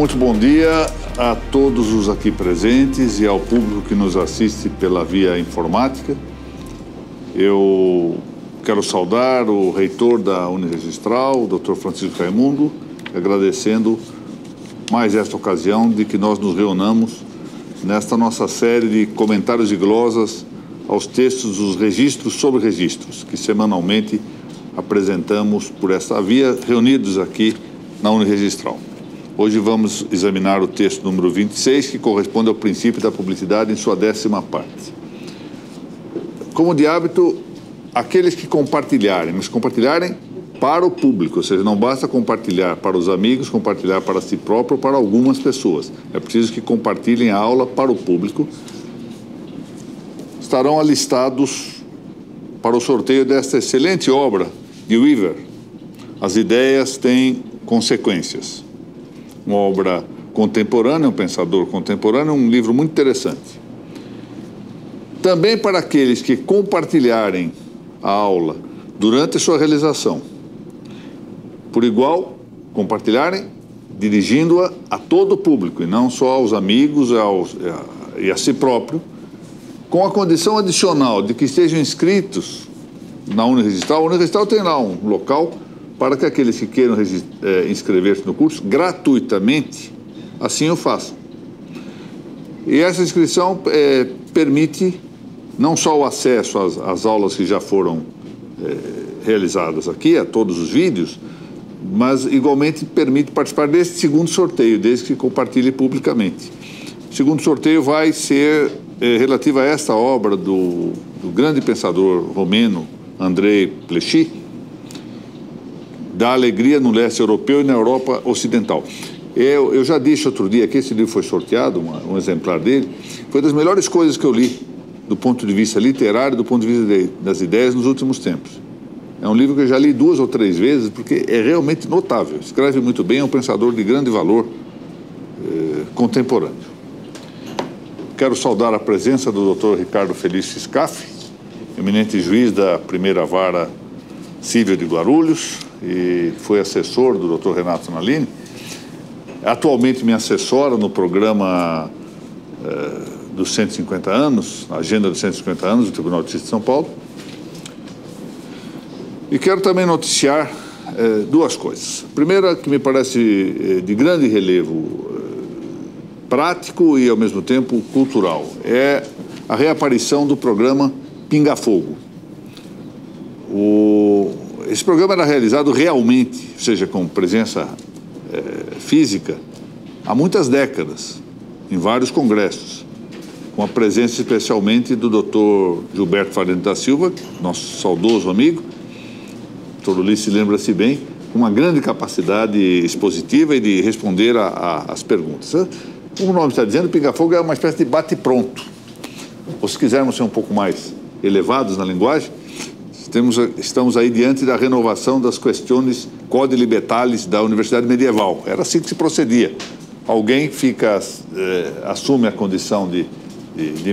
Muito bom dia a todos os aqui presentes e ao público que nos assiste pela via informática. Eu quero saudar o reitor da Uniregistral, o Dr. Francisco Raimundo, agradecendo mais esta ocasião de que nós nos reunamos nesta nossa série de comentários e glosas aos textos dos registros sobre registros, que semanalmente apresentamos por esta via, reunidos aqui na Uniregistral. Hoje vamos examinar o texto número 26, que corresponde ao princípio da publicidade em sua 10ª parte. Como de hábito, aqueles que compartilharem, mas compartilharem para o público, ou seja, não basta compartilhar para os amigos, compartilhar para si próprio ou para algumas pessoas. É preciso que compartilhem a aula para o público. Estarão alistados para o sorteio desta excelente obra de Weaver. As ideias têm consequências. Uma obra contemporânea, um pensador contemporâneo, um livro muito interessante. Também para aqueles que compartilharem a aula durante a sua realização, por igual, compartilharem, dirigindo-a a todo o público, e não só aos amigos e a si próprio, com a condição adicional de que estejam inscritos na Uniregistral. A Uniregistral tem lá um local para que aqueles que queiram inscrever-se no curso gratuitamente, assim o façam. E essa inscrição permite não só o acesso às aulas que já foram realizadas aqui, a todos os vídeos, mas igualmente permite participar deste segundo sorteio, desde que compartilhe publicamente. O segundo sorteio vai ser relativo a esta obra do grande pensador romeno Andrei Plechy, da alegria no leste europeu e na Europa ocidental. Eu já disse outro dia que esse livro foi sorteado, um exemplar dele, foi das melhores coisas que eu li, do ponto de vista literário, do ponto de vista das ideias nos últimos tempos. É um livro que eu já li 2 ou 3 vezes, porque é realmente notável, escreve muito bem, é um pensador de grande valor contemporâneo. Quero saudar a presença do Dr. Ricardo Felício Scaff, eminente juiz da primeira vara civil de Guarulhos, e foi assessor do Dr. Renato Nalini. Atualmente me assessora no programa dos 150 anos, a agenda dos 150 anos do Tribunal de Justiça de São Paulo. E quero também noticiar 2 coisas. A primeira, que me parece de grande relevo prático e, ao mesmo tempo, cultural, é a reaparição do programa Pinga Fogo. Esse programa era realizado realmente, ou seja, com presença física, há muitas décadas, em vários congressos, com a presença especialmente do Dr. Gilberto Faria da Silva, nosso saudoso amigo. O Dr. Ulisses lembra-se bem, com uma grande capacidade expositiva e de responder às perguntas. Como o nome está dizendo, Pinga Fogo é uma espécie de bate-pronto. Ou, se quisermos ser um pouco mais elevados na linguagem, estamos aí diante da renovação das questões Code Libetalis da Universidade Medieval. Era assim que se procedia. Alguém assume a condição de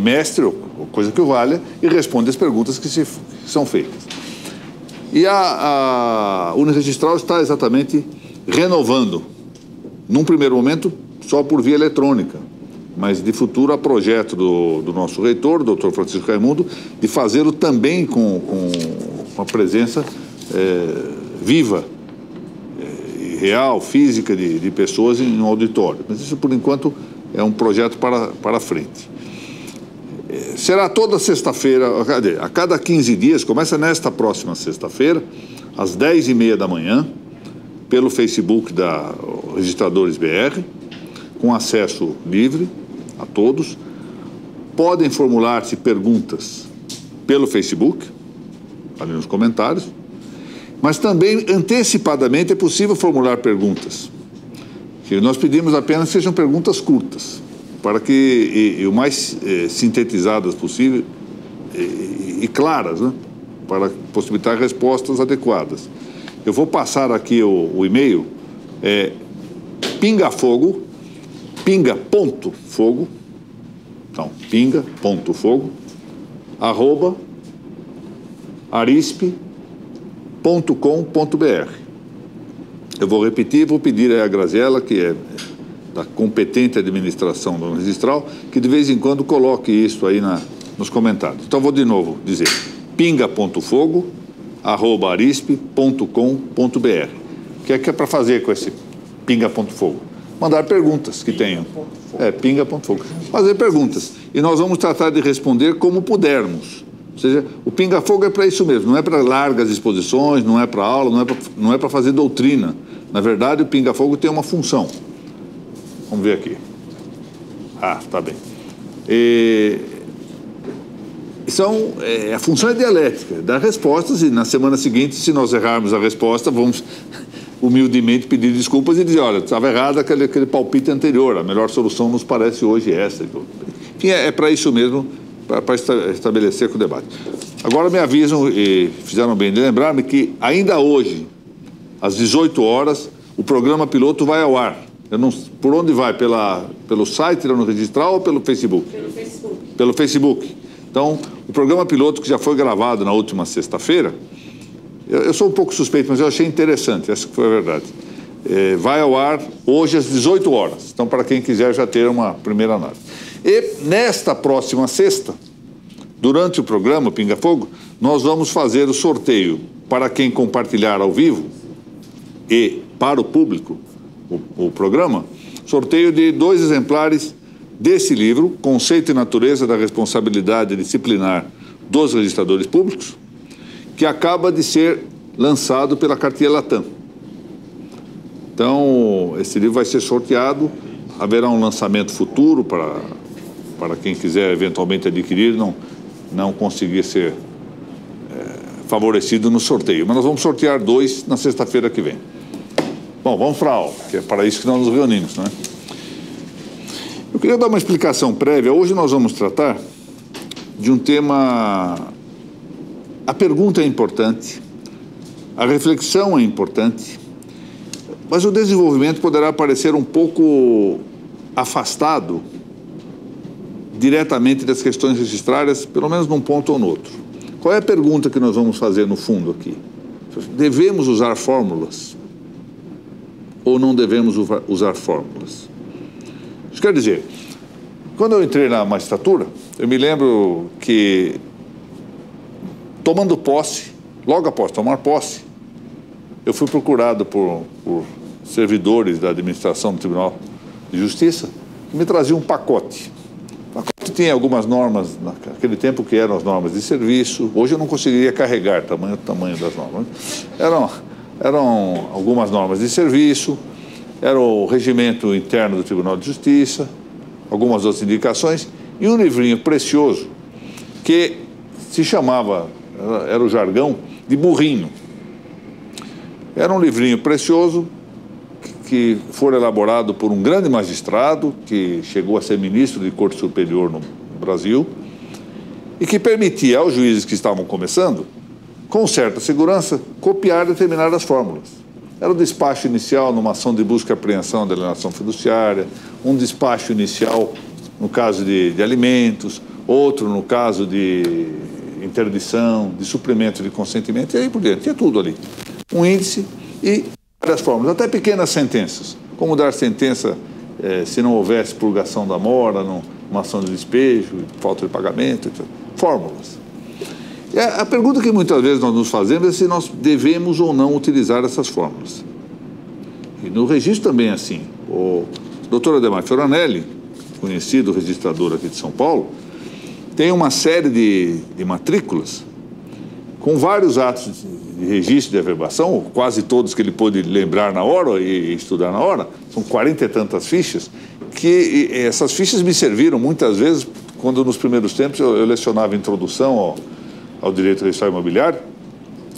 mestre, ou coisa que o valha, e responde as perguntas que são feitas. E a Uniregistral está exatamente renovando, num primeiro momento, só por via eletrônica, mas de futuro há projeto do nosso reitor, o Dr. Francisco Raimundo, de fazê-lo também com a presença viva, real, física de pessoas em um auditório. Mas isso, por enquanto, é um projeto para frente. Será toda sexta-feira, a cada 15 dias, começa nesta próxima sexta-feira, às 10h30 da manhã, pelo Facebook da Registradores BR, com acesso livre a todos. Podem formular-se perguntas pelo Facebook, ali nos comentários, mas também antecipadamente é possível formular perguntas. Nós pedimos apenas que sejam perguntas curtas, para que o mais sintetizadas possível e claras, né, para possibilitar respostas adequadas. Eu vou passar aqui o e-mail, pinga.fogo, então, pinga.fogo, @arispe.com.br. Eu vou repetir, vou pedir a Graziela, que é da competente administração do registral, que de vez em quando coloque isso aí nos comentários. Então, vou de novo dizer, pinga.fogo@arispe.com.br. O que é para fazer com esse pinga.fogo? Mandar perguntas que tenham. Pinga.fogo. Fazer perguntas. E nós vamos tratar de responder como pudermos. Ou seja, o pinga-fogo é para isso mesmo, não é para largas exposições, não é para aula, não é para fazer doutrina. Na verdade, o pinga-fogo tem uma função. Vamos ver aqui. Tá bem. A função é dialética, dar respostas, e na semana seguinte, se nós errarmos a resposta, vamos humildemente pedir desculpas e dizer, olha, estava errado aquele palpite anterior, a melhor solução nos parece hoje essa. Enfim, é para isso mesmo, para estabelecer com o debate. Agora me avisam, e fizeram bem de lembrar-me, que ainda hoje, às 18 horas, o programa piloto vai ao ar. Por onde vai? Pelo site, no registral, ou pelo Facebook? Pelo Facebook. Pelo Facebook. Então, o programa piloto que já foi gravado na última sexta-feira, eu sou um pouco suspeito, mas eu achei interessante, essa que foi a verdade. Vai ao ar hoje às 18 horas. Então, para quem quiser já ter uma primeira análise. E nesta próxima sexta, durante o programa Pinga Fogo, nós vamos fazer o sorteio para quem compartilhar ao vivo e para o público o programa, sorteio de 2 exemplares desse livro, Conceito e Natureza da Responsabilidade Disciplinar dos Registradores Públicos, que acaba de ser lançado pela Cartier Latam. Então, esse livro vai ser sorteado, haverá um lançamento futuro para quem quiser eventualmente adquirir, não conseguir ser favorecido no sorteio. Mas nós vamos sortear 2 na sexta-feira que vem. Bom, vamos para a aula, que é para isso que nós nos reunimos, não é? Eu queria dar uma explicação prévia. Hoje nós vamos tratar de um tema... A pergunta é importante, a reflexão é importante, mas o desenvolvimento poderá parecer um pouco afastado diretamente das questões registrárias, pelo menos num ponto ou no outro. Qual é a pergunta que nós vamos fazer no fundo aqui? Devemos usar fórmulas ou não devemos usar fórmulas? Isso quer dizer, quando eu entrei na magistratura, eu me lembro que, tomando posse, logo após tomar posse, eu fui procurado por servidores da administração do Tribunal de Justiça que me traziam um pacote. O pacote tinha algumas normas, naquele tempo que eram as normas de serviço. Hoje eu não conseguiria carregar o tamanho das normas. Eram algumas normas de serviço, era o regimento interno do Tribunal de Justiça, algumas outras indicações, e um livrinho precioso que se chamava, era o jargão, de burrinho. Era um livrinho precioso que foi elaborado por um grande magistrado que chegou a ser ministro de Corte Superior no Brasil e que permitia aos juízes que estavam começando, com certa segurança, copiar determinadas fórmulas. Era o despacho inicial numa ação de busca e apreensão da alienação fiduciária, um despacho inicial no caso de alimentos, outro no caso de interdição, de suprimento de consentimento, e aí por diante. Tinha tudo ali. Um índice e várias fórmulas, até pequenas sentenças. Como dar sentença se não houvesse purgação da mora, numa ação de despejo, falta de pagamento, etc. Fórmulas. E a pergunta que muitas vezes nós nos fazemos é se nós devemos ou não utilizar essas fórmulas. E no registro também é assim. O doutor Ademar Fioranelli, conhecido registrador aqui de São Paulo, tem uma série de matrículas com vários atos de registro de averbação, quase todos que ele pôde lembrar na hora e estudar na hora, são 40 e tantas fichas, que essas fichas me serviram muitas vezes quando nos primeiros tempos eu lecionava introdução ao direito registral imobiliário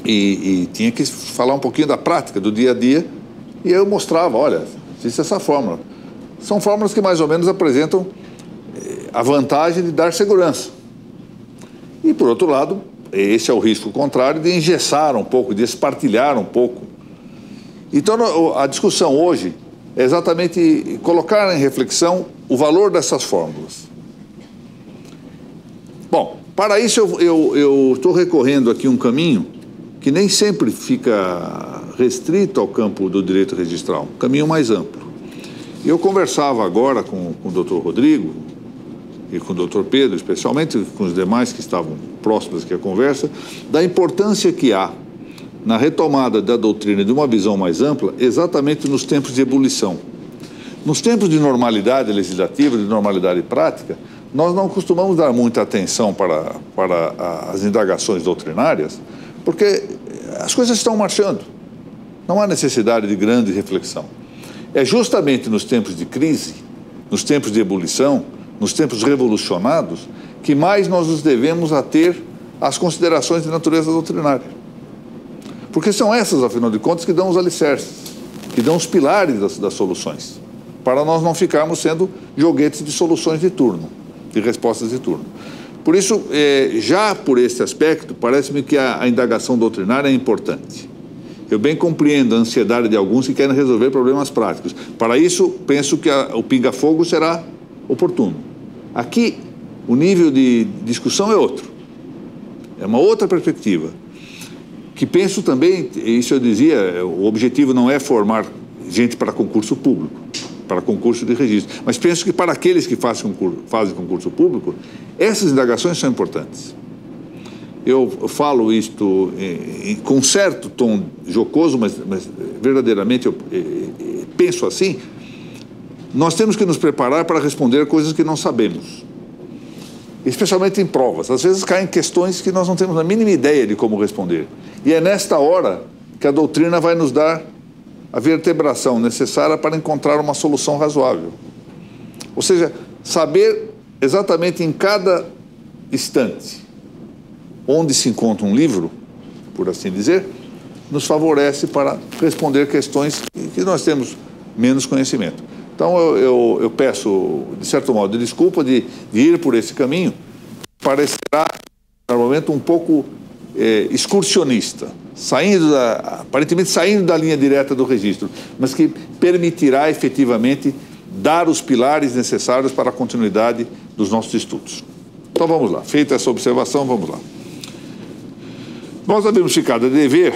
e tinha que falar um pouquinho da prática, do dia a dia, e aí eu mostrava, olha, existe essa fórmula. São fórmulas que mais ou menos apresentam a vantagem de dar segurança. E, por outro lado, esse é o risco contrário de engessar um pouco, de espartilhar um pouco. Então, a discussão hoje é exatamente colocar em reflexão o valor dessas fórmulas. Bom, para isso eu estou recorrendo aqui um caminho que nem sempre fica restrito ao campo do direito registral, um caminho mais amplo. Eu conversava agora com o Dr. Rodrigo e com o Dr. Pedro, especialmente com os demais que estavam próximos aqui à conversa, da importância que há na retomada da doutrina de uma visão mais ampla, exatamente nos tempos de ebulição. Nos tempos de normalidade legislativa, de normalidade prática, nós não costumamos dar muita atenção para as indagações doutrinárias, porque as coisas estão marchando. Não há necessidade de grande reflexão. É justamente nos tempos de crise, nos tempos de ebulição, nos tempos revolucionados, que mais nós nos devemos ater às considerações de natureza doutrinária. Porque são essas, afinal de contas, que dão os alicerces, que dão os pilares das soluções, para nós não ficarmos sendo joguetes de soluções de turno, de respostas de turno. Por isso, já por esse aspecto, parece-me que a indagação doutrinária é importante. Eu bem compreendo a ansiedade de alguns que querem resolver problemas práticos. Para isso, penso que o pinga-fogo será oportuno. Aqui, o nível de discussão é outro. É uma outra perspectiva. Que penso também, isso eu dizia, o objetivo não é formar gente para concurso público, para concurso de registro. Mas penso que para aqueles que fazem concurso público, essas indagações são importantes. Eu falo isto com certo tom jocoso, mas verdadeiramente eu penso assim. Nós temos que nos preparar para responder coisas que não sabemos, especialmente em provas. Às vezes caem questões que nós não temos a mínima ideia de como responder. E é nesta hora que a doutrina vai nos dar a vertebração necessária para encontrar uma solução razoável. Ou seja, saber exatamente em cada instante onde se encontra um livro, por assim dizer, nos favorece para responder questões que nós temos menos conhecimento. Então eu peço, de certo modo, desculpa de ir por esse caminho, parecerá, no momento, um pouco excursionista, aparentemente saindo da linha direta do registro, mas que permitirá efetivamente dar os pilares necessários para a continuidade dos nossos estudos. Então vamos lá, feita essa observação, vamos lá. Nós havíamos ficado a dever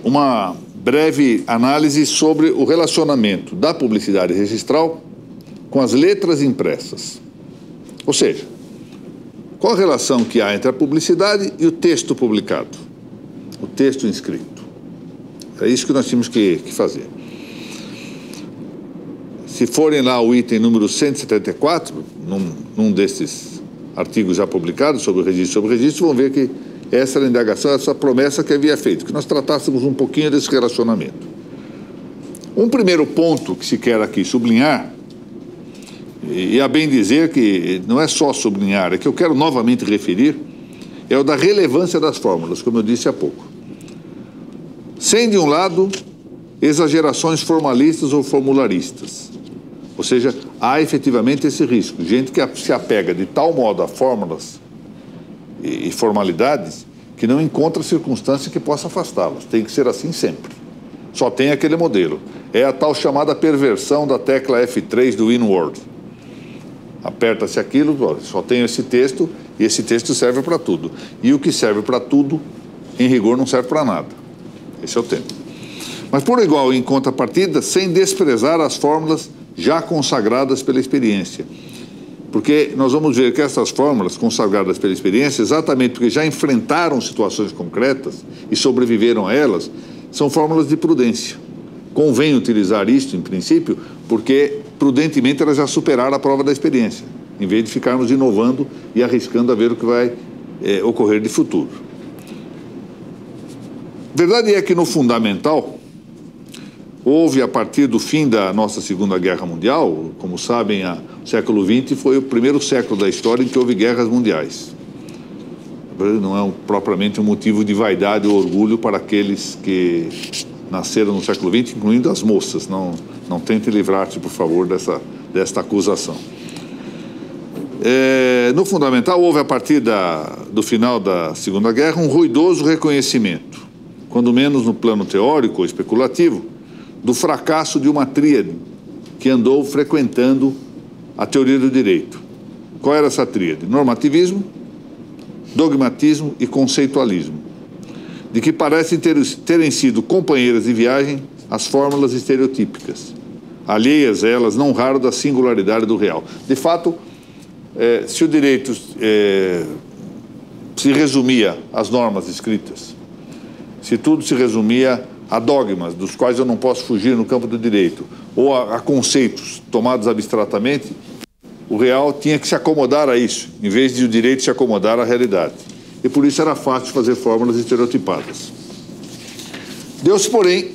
uma breve análise sobre o relacionamento da publicidade registral com as letras impressas. Ou seja, qual a relação que há entre a publicidade e o texto publicado, o texto inscrito. É isso que nós tínhamos que fazer. Se forem lá o item número 174, num desses artigos já publicados sobre o registro, vão ver que essa era a indagação, essa promessa que havia feito, que nós tratássemos um pouquinho desse relacionamento. Um primeiro ponto que se quer aqui sublinhar, e a bem dizer que não é só sublinhar, é que eu quero novamente referir, é o da relevância das fórmulas, como eu disse há pouco. Sem, de um lado, exagerações formalistas ou formularistas. Ou seja, há efetivamente esse risco. Gente que se apega de tal modo a fórmulas e formalidades que não encontra circunstância que possa afastá-las. Tem que ser assim sempre. Só tem aquele modelo. É a tal chamada perversão da tecla F3 do InWord. Aperta-se aquilo, só tem esse texto, e esse texto serve para tudo. E o que serve para tudo, em rigor, não serve para nada. Esse é o tema. Mas, por igual, em contrapartida, sem desprezar as fórmulas já consagradas pela experiência. Porque nós vamos ver que essas fórmulas consagradas pela experiência, exatamente porque já enfrentaram situações concretas e sobreviveram a elas, são fórmulas de prudência. Convém utilizar isto, em princípio, porque prudentemente elas já superaram a prova da experiência, em vez de ficarmos inovando e arriscando a ver o que vai ocorrer de futuro. Verdade é que no fundamental, houve, a partir do fim da nossa Segunda Guerra Mundial, como sabem, o século XX foi o primeiro século da história em que houve guerras mundiais. Não é propriamente um motivo de vaidade ou orgulho para aqueles que nasceram no século XX, incluindo as moças. Não tente livrar-se, por favor, desta acusação. No fundamental, houve, a partir do final da Segunda Guerra, um ruidoso reconhecimento, quando menos no plano teórico ou especulativo, do fracasso de uma tríade que andou frequentando a teoria do direito. Qual era essa tríade? Normativismo, dogmatismo e conceitualismo, de que parecem terem sido companheiras de viagem as fórmulas estereotípicas, alheias a elas, não raro da singularidade do real. De fato, se o direito se resumia às normas escritas, se tudo se resumia a dogmas, dos quais eu não posso fugir no campo do direito, ou a conceitos tomados abstratamente, o real tinha que se acomodar a isso, em vez de o direito se acomodar à realidade. E por isso era fácil fazer fórmulas estereotipadas. Deu-se, porém,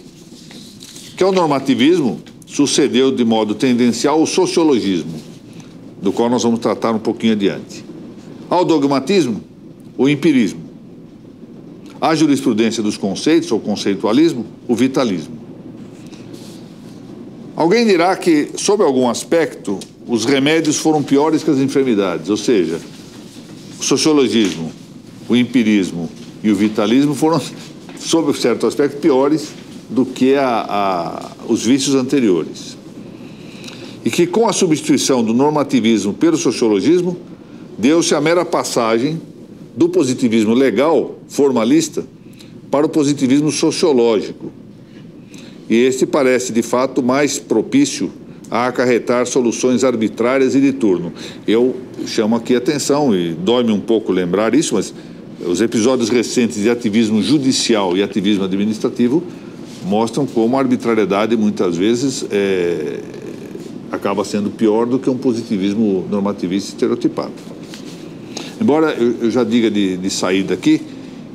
que ao normativismo sucedeu de modo tendencial o sociologismo, do qual nós vamos tratar um pouquinho adiante. Ao dogmatismo, o empirismo. À jurisprudência dos conceitos, ou conceitualismo, o vitalismo. Alguém dirá que, sob algum aspecto, os remédios foram piores que as enfermidades, ou seja, o sociologismo, o empirismo e o vitalismo foram, sob certo aspecto, piores do que os vícios anteriores. E que, com a substituição do normativismo pelo sociologismo, deu-se a mera passagem do positivismo legal, formalista, para o positivismo sociológico. E este parece, de fato, mais propício a acarretar soluções arbitrárias e de turno. Eu chamo aqui a atenção, e dói-me um pouco lembrar isso, mas os episódios recentes de ativismo judicial e ativismo administrativo mostram como a arbitrariedade, muitas vezes, acaba sendo pior do que um positivismo normativista estereotipado. Embora eu já diga de saída aqui,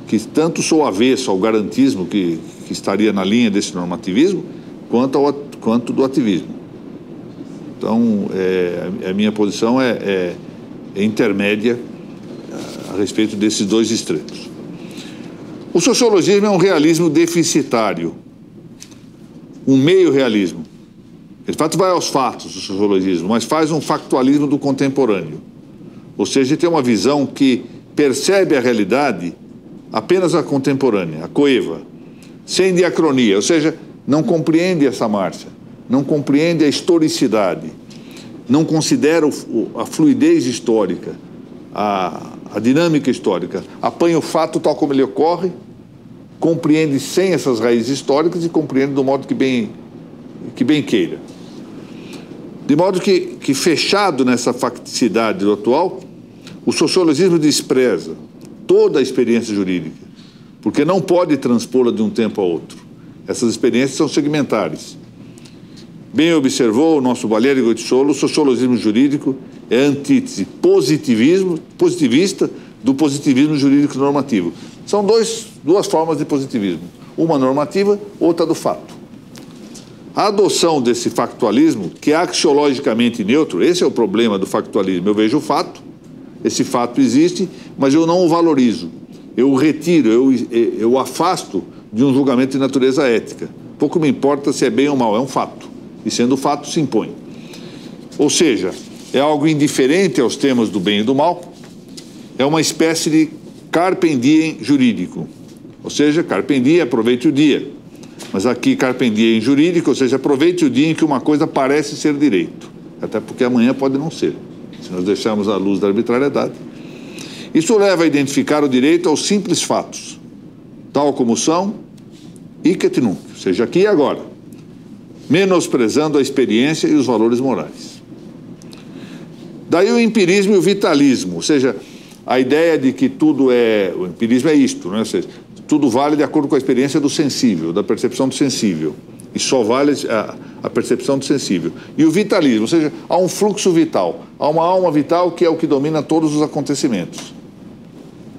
que tanto sou avesso ao garantismo, que estaria na linha desse normativismo, quanto do ativismo. Então, a minha posição é intermédia a respeito desses dois extremos. O sociologismo é um realismo deficitário, um meio-realismo. Ele, de fato, vai aos fatos, o sociologismo, mas faz um factualismo do contemporâneo. Ou seja, tem uma visão que percebe a realidade apenas a contemporânea, a coeva, sem diacronia, ou seja, não compreende essa marcha, não compreende a historicidade, não considera a fluidez histórica, a dinâmica histórica, apanha o fato tal como ele ocorre, compreende sem essas raízes históricas e compreende do modo que bem queira. De modo que fechado nessa facticidade do atual, o sociologismo despreza toda a experiência jurídica, porque não pode transpô-la de um tempo a outro. Essas experiências são segmentares. Bem observou o nosso Valerio Goitisolo, o sociologismo jurídico é a antítese positivista do positivismo jurídico normativo. São duas formas de positivismo, uma normativa, outra do fato. A adoção desse factualismo, que é axiologicamente neutro, esse é o problema do factualismo. Eu vejo o fato, esse fato existe, mas eu não o valorizo. Eu o retiro, eu o afasto de um julgamento de natureza ética. Pouco me importa se é bem ou mal, é um fato. E sendo fato, se impõe. Ou seja, é algo indiferente aos temas do bem e do mal, é uma espécie de carpe diem jurídico. Ou seja, carpe diem, aproveite o dia. Mas aqui carpe diem jurídico, ou seja, aproveite o dia em que uma coisa parece ser direito. Até porque amanhã pode não ser, se nós deixarmos à luz da arbitrariedade. Isso leva a identificar o direito aos simples fatos, tal como são, hic et nunc, ou seja, aqui e agora, menosprezando a experiência e os valores morais. Daí o empirismo e o vitalismo, ou seja, a ideia de que o empirismo é isto, né? Ou seja, tudo vale de acordo com a experiência do sensível, da percepção do sensível, e só vale a percepção do sensível. E o vitalismo, ou seja, há um fluxo vital, há uma alma vital que é o que domina todos os acontecimentos.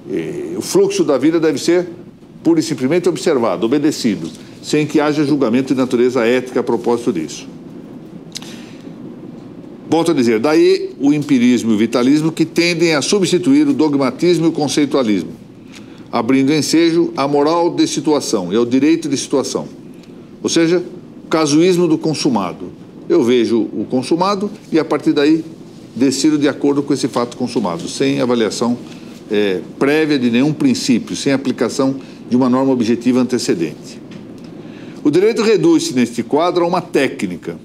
E o fluxo da vida deve ser pura e simplesmente observado, obedecido, sem que haja julgamento de natureza ética a propósito disso. Volto a dizer, daí o empirismo e o vitalismo que tendem a substituir o dogmatismo e o conceitualismo, abrindo ensejo à moral de situação e ao direito de situação. Ou seja, o casuísmo do consumado. Eu vejo o consumado e, a partir daí, decido de acordo com esse fato consumado, sem avaliação prévia de nenhum princípio, sem aplicação de uma norma objetiva antecedente. O direito reduz-se, neste quadro, a uma técnica,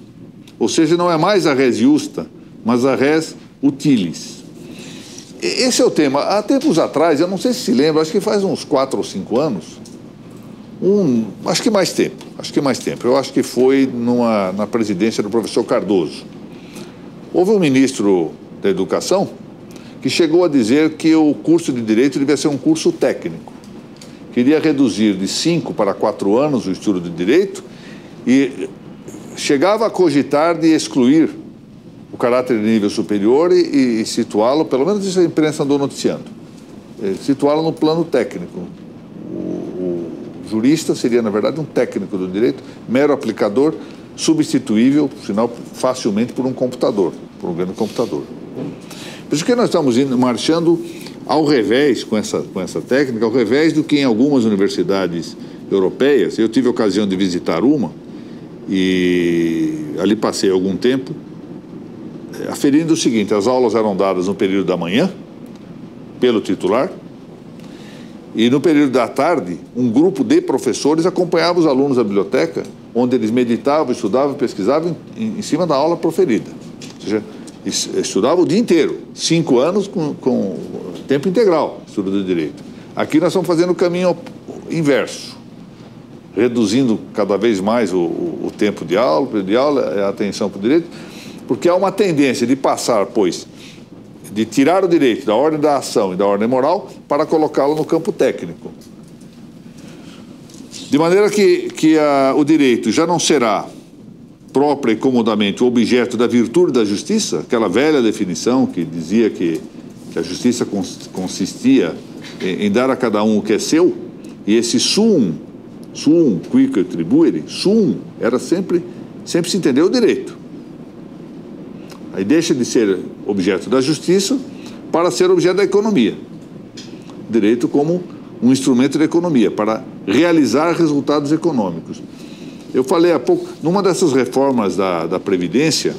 ou seja, não é mais a res justa, mas a res utilis. Esse é o tema. Há tempos atrás, eu não sei se lembra, acho que faz uns 4 ou 5 anos, Acho que mais tempo. Eu acho que foi na presidência do professor Cardoso. Houve um ministro da Educação que chegou a dizer que o curso de Direito devia ser um curso técnico. Queria reduzir de 5 para 4 anos o estudo de Direito e chegava a cogitar de excluir o caráter de nível superior e situá-lo, pelo menos isso a imprensa andou noticiando, situá-lo no plano técnico. O jurista seria, na verdade, um técnico do direito, mero aplicador, substituível, por sinal, facilmente por um computador, por um grande computador. Por isso que nós estamos marchando ao revés com essa técnica, ao revés do que em algumas universidades europeias. Eu tive a ocasião de visitar uma e ali passei algum tempo, aferindo o seguinte: as aulas eram dadas no período da manhã, pelo titular, e no período da tarde, um grupo de professores acompanhava os alunos da biblioteca, onde eles meditavam, estudavam, pesquisavam em cima da aula proferida. Ou seja, estudavam o dia inteiro, 5 anos com tempo integral, estudo do direito. Aqui nós estamos fazendo o caminho inverso, reduzindo cada vez mais o tempo de aula, a atenção para o direito, porque há uma tendência de passar, pois, de tirar o direito da ordem da ação e da ordem moral para colocá-lo no campo técnico. De maneira que o direito já não será própria e comodamente o objeto da virtude da justiça, aquela velha definição que dizia que a justiça consistia em dar a cada um o que é seu, e esse suum quique tribuere, era sempre se entendeu o direito. Aí deixa de ser objeto da justiça para ser objeto da economia. Direito como um instrumento da economia, para realizar resultados econômicos. Eu falei há pouco, numa dessas reformas da Previdência,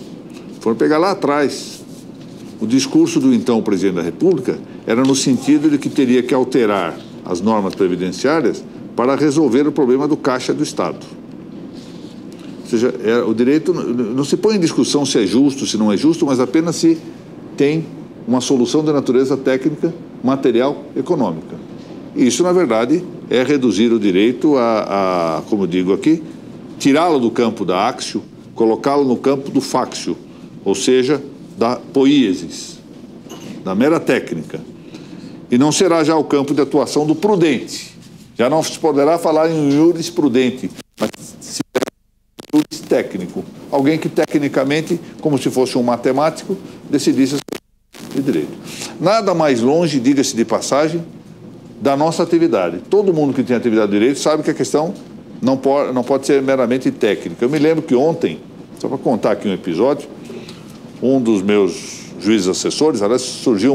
foram pegar lá atrás, o discurso do então presidente da República era no sentido de que teria que alterar as normas previdenciárias para resolver o problema do caixa do Estado. Ou seja, o direito não se põe em discussão se é justo, se não é justo, mas apenas se tem uma solução de natureza técnica, material, econômica. E isso, na verdade, é reduzir o direito como eu digo aqui, tirá-lo do campo da axio, colocá-lo no campo do factio, ou seja, da poiesis, da mera técnica. E não será já o campo de atuação do prudente. Já não se poderá falar em iuris prudente, mas se iuris técnico. Alguém que tecnicamente, como se fosse um matemático, decidisse de direito. Nada mais longe, diga-se de passagem, da nossa atividade. Todo mundo que tem atividade de direito sabe que a questão não pode ser meramente técnica. Eu me lembro que ontem, só para contar aqui um episódio, um dos meus juízes assessores, aliás, surgiu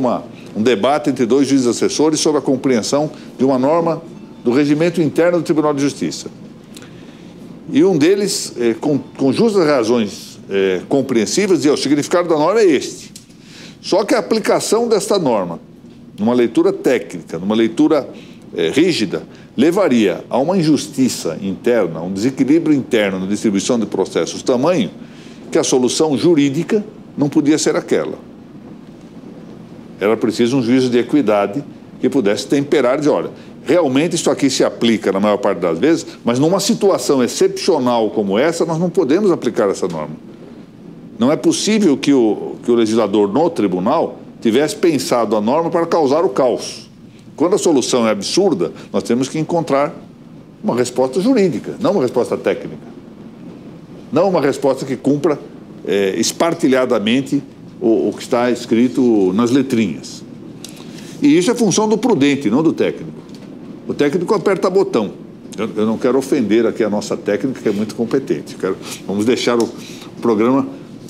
um debate entre 2 juízes assessores sobre a compreensão de uma norma do regimento interno do Tribunal de Justiça. E um deles, com justas razões compreensíveis, dizia: o significado da norma é este. Só que a aplicação desta norma, numa leitura técnica, numa leitura rígida, levaria a uma injustiça interna, um desequilíbrio interno na distribuição de processos tamanho que a solução jurídica não podia ser aquela. Era preciso um juízo de equidade que pudesse temperar e dizer: olha, realmente isso aqui se aplica na maior parte das vezes, mas numa situação excepcional como essa, nós não podemos aplicar essa norma. Não é possível que o legislador no tribunal tivesse pensado a norma para causar o caos. Quando a solução é absurda, nós temos que encontrar uma resposta jurídica, não uma resposta técnica. Não uma resposta que cumpra espartilhadamente o que está escrito nas letrinhas. E isso é função do prudente, não do técnico. O técnico aperta botão. Eu não quero ofender aqui a nossa técnica, que é muito competente. Vamos deixar o programa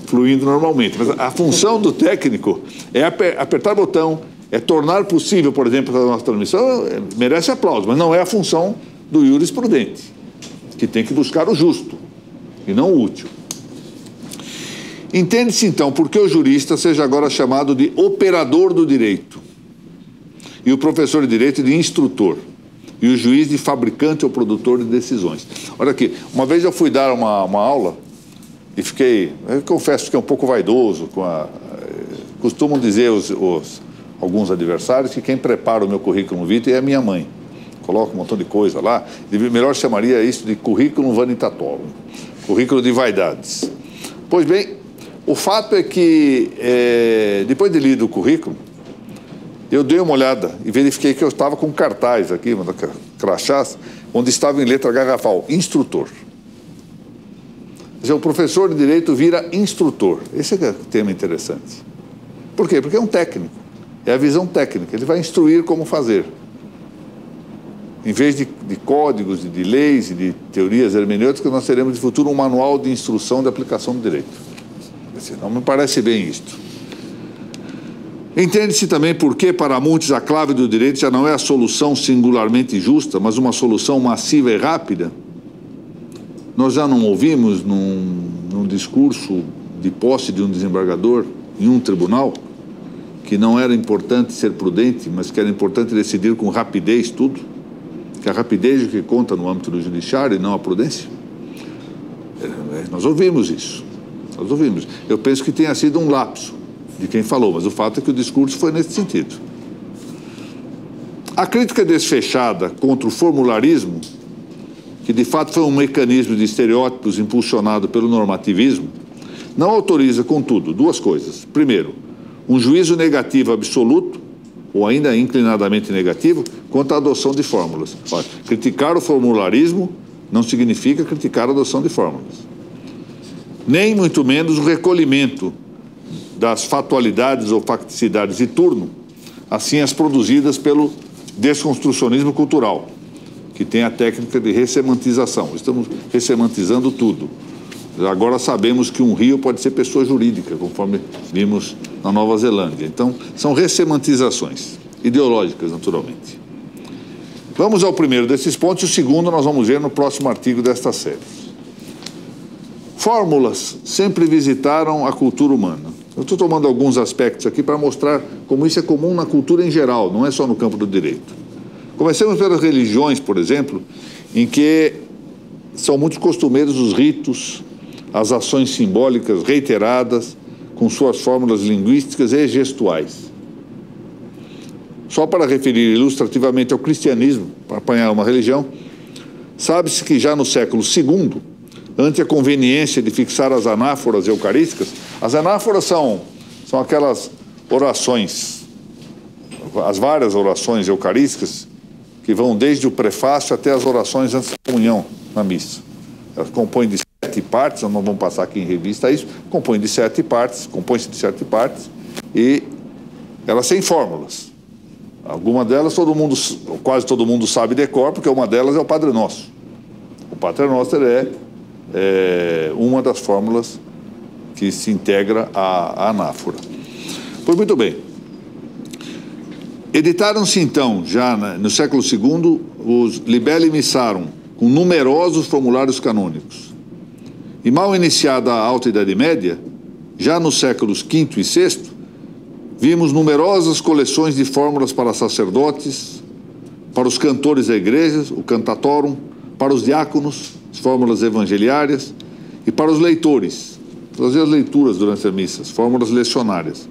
fluindo normalmente. Mas a função do técnico é apertar botão, é tornar possível, por exemplo, a nossa transmissão, merece aplauso, mas não é a função do jurisprudente, que tem que buscar o justo e não o útil. Entende-se, então, por que o jurista seja agora chamado de operador do direito, e o professor de direito de instrutor, e o juiz de fabricante ou produtor de decisões. Olha aqui, uma vez eu fui dar uma aula e eu confesso que é um pouco vaidoso, costumam dizer alguns adversários que quem prepara o meu currículo vitae é a minha mãe, coloca um montão de coisa lá. Melhor chamaria isso de currículo vanitatorum, currículo de vaidades. Pois bem, o fato é que, depois de lido o currículo, eu dei uma olhada e verifiquei que eu estava com um cartaz aqui, uma crachás, onde estava em letra garrafal, instrutor. Quer dizer, o professor de Direito vira instrutor. Esse é o tema interessante. Por quê? Porque é um técnico. É a visão técnica. Ele vai instruir como fazer. Em vez de códigos, de leis e de teorias hermenêuticas, nós teremos de futuro um manual de instrução de aplicação do direito. Não me parece bem isto. Entende-se também porque, para muitos, a clave do direito já não é a solução singularmente justa, mas uma solução massiva e rápida. Nós já não ouvimos num discurso de posse de um desembargador em um tribunal que não era importante ser prudente, mas que era importante decidir com rapidez tudo, que a rapidez é que conta no âmbito do judiciário e não a prudência. Nós ouvimos isso. Nós ouvimos. Eu penso que tenha sido um lapso de quem falou, mas o fato é que o discurso foi nesse sentido. A crítica desfechada contra o formularismo, que de fato foi um mecanismo de estereótipos impulsionado pelo normativismo, não autoriza, contudo, duas coisas. Primeiro, um juízo negativo absoluto, ou ainda inclinadamente negativo, quanto à adoção de fórmulas. Olha, criticar o formularismo não significa criticar a adoção de fórmulas. Nem, muito menos, o recolhimento das fatualidades ou facticidades de turno, assim as produzidas pelo desconstrucionismo cultural, que tem a técnica de ressemantização. Estamos ressemantizando tudo. Agora sabemos que um rio pode ser pessoa jurídica, conforme vimos na Nova Zelândia. Então, são ressemantizações, ideológicas, naturalmente. Vamos ao primeiro desses pontos, e o segundo nós vamos ver no próximo artigo desta série. Fórmulas sempre visitaram a cultura humana. Eu estou tomando alguns aspectos aqui para mostrar como isso é comum na cultura em geral, não é só no campo do direito. Comecemos pelas religiões, por exemplo, em que são muito costumeiros os ritos, as ações simbólicas reiteradas, com suas fórmulas linguísticas e gestuais. Só para referir ilustrativamente ao cristianismo, para apanhar uma religião, sabe-se que já no século II, ante a conveniência de fixar as anáforas eucarísticas, as anáforas são aquelas orações, as várias orações eucarísticas, que vão desde o prefácio até as orações antes da comunhão na missa. Elas compõem de 7 partes, nós não vamos passar aqui em revista isso, compõem-se de 7 partes, e elas têm fórmulas. Alguma delas quase todo mundo sabe de cor, porque uma delas é o Padre Nosso. O Pater Noster é uma das fórmulas que se integra à anáfora. Pois muito bem. Editaram-se então, já no século II, os Libelli Missarum, com numerosos formulários canônicos. E mal iniciada a Alta Idade Média, já nos séculos V e VI, vimos numerosas coleções de fórmulas para sacerdotes, para os cantores da igreja, o Cantatorum, para os diáconos, as fórmulas evangeliárias, e para os leitores, fazer as leituras durante as missas, fórmulas lecionárias,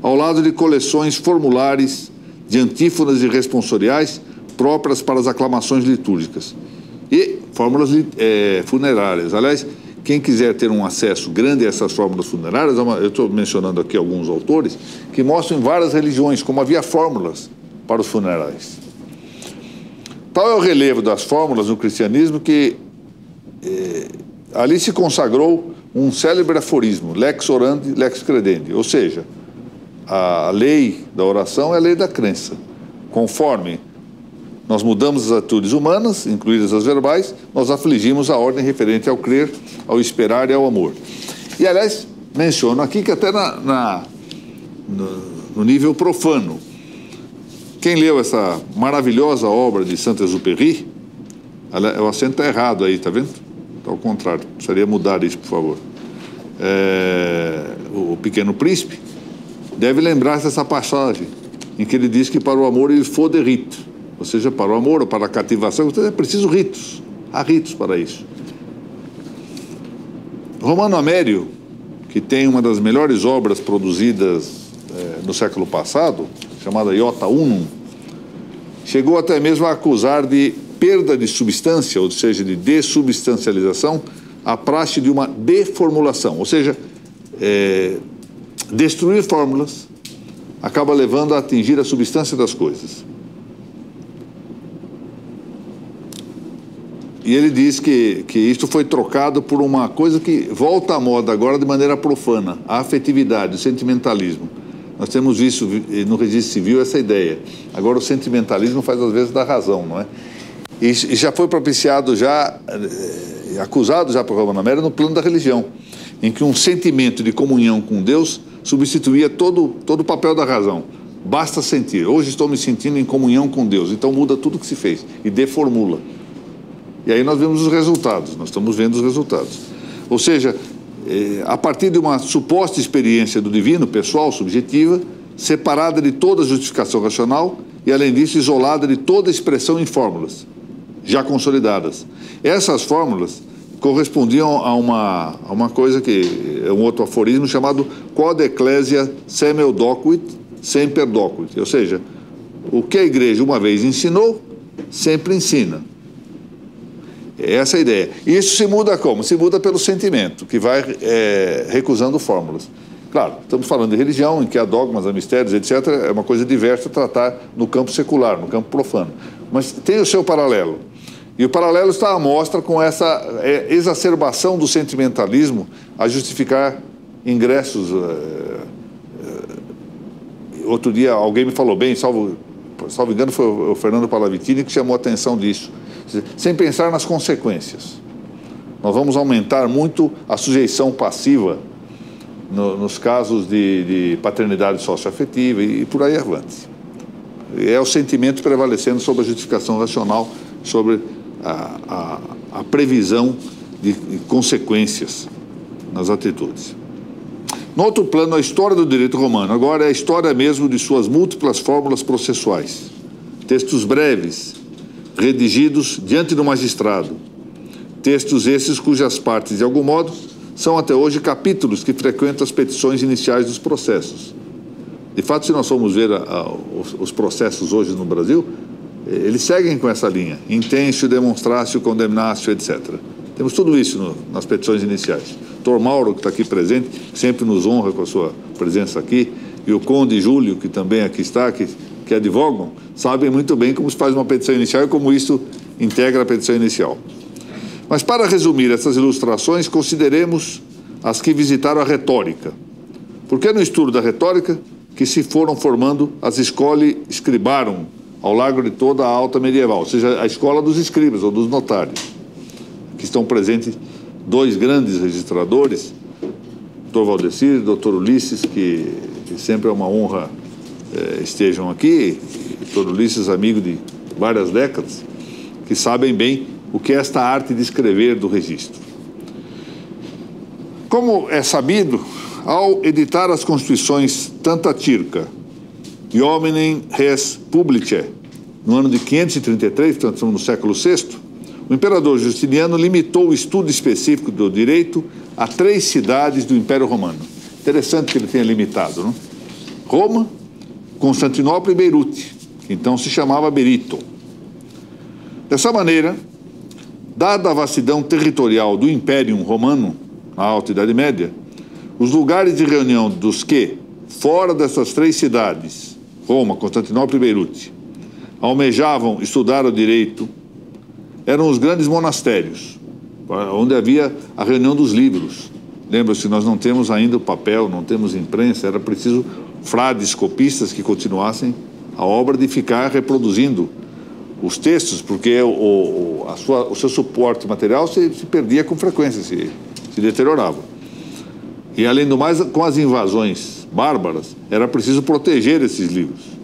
ao lado de coleções formulares de antífonas e responsoriais próprias para as aclamações litúrgicas e fórmulas funerárias. Aliás, quem quiser ter um acesso grande a essas fórmulas funerárias, eu estou mencionando aqui alguns autores que mostram em várias religiões como havia fórmulas para os funerais. Tal é o relevo das fórmulas no cristianismo que ali se consagrou um célebre aforismo, lex orandi, lex credendi, ou seja, a lei da oração é a lei da crença. Conforme nós mudamos as atitudes humanas, incluídas as verbais, nós afligimos a ordem referente ao crer, ao esperar e ao amor. E, aliás, menciono aqui que até no nível profano, quem leu essa maravilhosa obra de Saint-Exupéry, o acento está errado aí, está vendo? Está ao contrário, precisaria mudar isso, por favor. O Pequeno Príncipe deve lembrar-se dessa passagem em que ele diz que para o amor ele faut des rites, ou seja, para o amor ou para a cativação é preciso ritos, há ritos para isso. Romano Amério, que tem uma das melhores obras produzidas no século passado, chamada Iota Unum, chegou até mesmo a acusar de perda de substância, ou seja, de dessubstancialização, a praxe de uma deformulação, ou seja, destruir fórmulas acaba levando a atingir a substância das coisas. E ele diz que isto foi trocado por uma coisa que volta à moda agora de maneira profana, a afetividade, o sentimentalismo. Nós temos visto no registro civil essa ideia. Agora o sentimentalismo faz às vezes da razão, não é? E já foi propiciado, acusado já por Rovanamera no plano da religião, em que um sentimento de comunhão com Deus substituía todo o papel da razão. Basta sentir. Hoje estou me sentindo em comunhão com Deus, então muda tudo o que se fez e deformula. E aí nós vemos os resultados, nós estamos vendo os resultados. Ou seja, a partir de uma suposta experiência do divino, pessoal, subjetiva, separada de toda justificação racional e, além disso, isolada de toda expressão em fórmulas, já consolidadas. Essas fórmulas correspondiam a uma coisa que é um outro aforismo chamado Quod Ecclesia semel docuit, semper docuit. Ou seja, o que a igreja uma vez ensinou, sempre ensina. Essa é a ideia. Isso se muda como? Se muda pelo sentimento, que vai recusando fórmulas. Claro, estamos falando de religião, em que há dogmas, há mistérios, etc. É uma coisa diversa tratar no campo secular, no campo profano. Mas tem o seu paralelo. E o paralelo está à mostra com essa exacerbação do sentimentalismo a justificar ingressos. Outro dia alguém me falou bem, salvo engano foi o Fernando Palavitini que chamou a atenção disso. Sem pensar nas consequências. Nós vamos aumentar muito a sujeição passiva nos casos de paternidade socioafetiva e por aí avante. É o sentimento prevalecendo sobre a justificação racional, sobre a previsão de consequências nas atitudes. No outro plano, a história do direito romano. Agora é a história mesmo de suas múltiplas fórmulas processuais. Textos breves, redigidos diante do magistrado. Textos esses cujas partes, de algum modo, são até hoje capítulos que frequentam as petições iniciais dos processos. De fato, se nós formos ver os processos hoje no Brasil, eles seguem com essa linha. Intentio, demonstratio, condemnatio, etc. Temos tudo isso nas petições iniciais. Dr. Mauro, que está aqui presente, sempre nos honra com a sua presença aqui, e o Conde Júlio, que também aqui está, que advogam, sabem muito bem como se faz uma petição inicial e como isso integra a petição inicial. Mas para resumir essas ilustrações, consideremos as que visitaram a retórica. Porque é no estudo da retórica que se foram formando as escole scribarum ao largo de toda a alta medieval, ou seja, a escola dos escribas ou dos notários, que estão presentes dois grandes registradores, Dr. Valdecir e Dr. Ulisses, que sempre é uma honra estejam aqui, Dr. Ulisses, amigo de várias décadas, que sabem bem o que é esta arte de escrever do registro. Como é sabido, ao editar as constituições Tanta Tirca e Hominem Res Publicae, no ano de 533, portanto estamos no século VI, o imperador Justiniano limitou o estudo específico do direito a 3 cidades do Império Romano. Interessante que ele tenha limitado, não? Roma, Constantinopla e Beirute, que então se chamava Berito. Dessa maneira, dada a vastidão territorial do Império Romano, na Alta Idade Média, os lugares de reunião dos que, fora dessas 3 cidades, Roma, Constantinopla e Beirute, almejavam estudar o direito, eram os grandes monastérios, onde havia a reunião dos livros. Lembra-se, nós não temos ainda o papel, não temos imprensa, era preciso frades, copistas que continuassem a obra de ficar reproduzindo os textos, porque o seu suporte material se perdia com frequência, se deteriorava. E, além do mais, com as invasões bárbaras, era preciso proteger esses livros.